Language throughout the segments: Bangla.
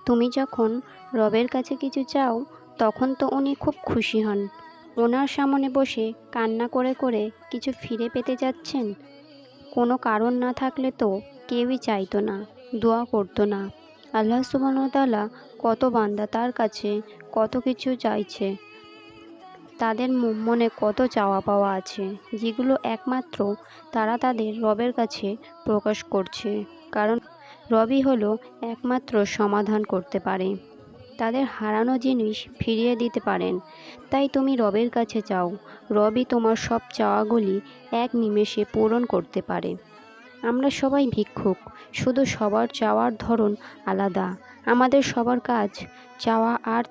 তুমি যখন রবের কাছে কিছু চাও তখন তো উনি খুব খুশি হন। ওনার সামনে বসে কান্না করে করে কিছু ফিরে পেতে যাচ্ছেন। কোনো কারণ না থাকলে তো কেউই চাইতো না, দোয়া করতো না। আল্লাহ সুবহানাহু ওয়া তাআলা কত বান্দা তার কাছে কত কিছু চাইছে, তাদের মনে কত চাওয়া পাওয়া আছে, যেগুলো একমাত্র তারা তাদের রবের কাছে প্রকাশ করছে। কারণ রবই হলো একমাত্র সমাধান করতে পারে, তাদের হারানো জিনিস ফিরিয়ে দিতে পারেন। তাই তুমি রবের কাছে চাও, রবই তোমার সব চাওয়াগুলি এক নিমেষে পূরণ করতে পারে। আমরা সবাই ভিক্ষুক, শুধু সবার চাওয়ার ধরন আলাদা। আমাদের সবার কাজ চাওয়া আর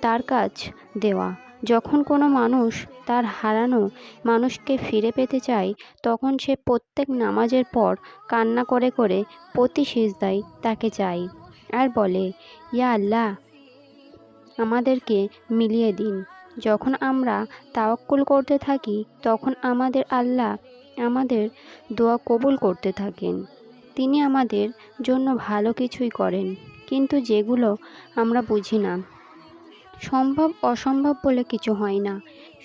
তার কাজ দেওয়া। যখন কোনো মানুষ তার হারানো মানুষকে ফিরে পেতে চায়, তখন সে প্রত্যেক নামাজের পর কান্না করে করে প্রতি সিজদায় তাকে চায় আর বলে, ইয়া আল্লাহ, আমাদেরকে মিলিয়ে দিন। যখন আমরা তাওয়াক্কুল করতে থাকি তখন আমাদের আল্লাহ আমাদের দোয়া কবুল করতে থাকেন। তিনি আমাদের জন্য ভালো কিছুই করেন, কিন্তু যেগুলো আমরা বুঝি না। সম্ভব অসম্ভব বলে কিছু হয় না,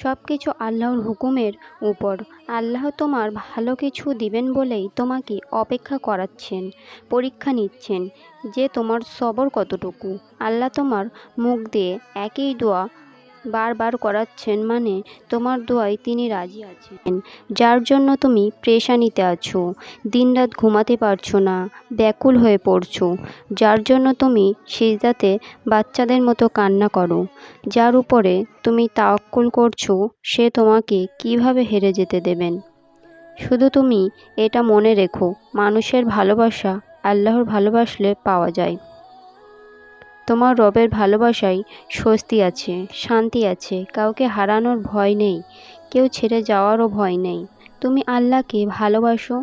সব কিছু আল্লাহর হুকুমের উপর। আল্লাহ তোমার ভালো কিছু দিবেন বলেই তোমাকে অপেক্ষা করাচ্ছেন, পরীক্ষা নিচ্ছেন যে তোমার সবর কতটুকু। আল্লাহ তোমার মুখ দিয়ে একই দোয়া বারবার করাচ্ছেন, মানে তোমার দোয়ায় তিনি রাজি আছেন। যার জন্য তুমি পেরেশানিতে আছো, দিনরাত ঘুমাতে পারছো না, ব্যাকুল হয়ে পড়ছো, যার জন্য তুমি সিজদাতে বাচ্চাদের মতো কান্না করো, যার উপরে তুমি তাওয়াক্কুল করছো, সে তোমাকে কিভাবে হেরে যেতে দেবেন। শুধু তুমি এটা মনে রেখো, মানুষের ভালোবাসা আল্লাহর ভালোবাসলে পাওয়া যায়। তোমার রবের ভালোবাসায় স্বস্তি আছে, শান্তি আছে, কাউকে হারানোর ভয় নেই, কেউ ছেড়ে যাওয়ারও ভয় নেই। তুমি আল্লাহকে ভালোবাসো,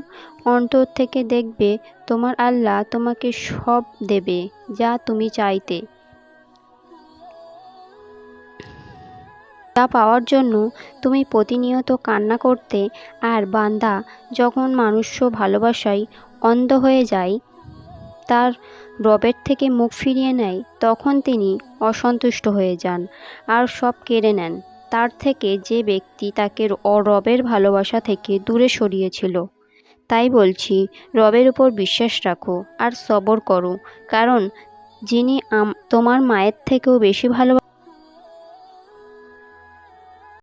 অন্তর থেকে দেখবে তোমার আল্লাহ তোমাকে সব দেবে যা তুমি চাইতে। তা পাওয়ার জন্য তুমি প্রতিনিয়ত কান্না করতে। আর বান্দা যখন মানুষ্য ভালোবাসায় অন্ধ হয়ে যায়, তার রবের থেকে মুখ ফিরিয়ে নেয়, তখন তিনি অসন্তুষ্ট হয়ে যান আর সব কেড়ে নেন তার থেকে, যে ব্যক্তি তাকে রবের ভালোবাসা থেকে দূরে সরিয়েছিল। তাই বলছি, রবের উপর বিশ্বাস রাখো আর সবর করো, কারণ যিনি তোমার মায়ের থেকেও বেশি ভালোবাসেন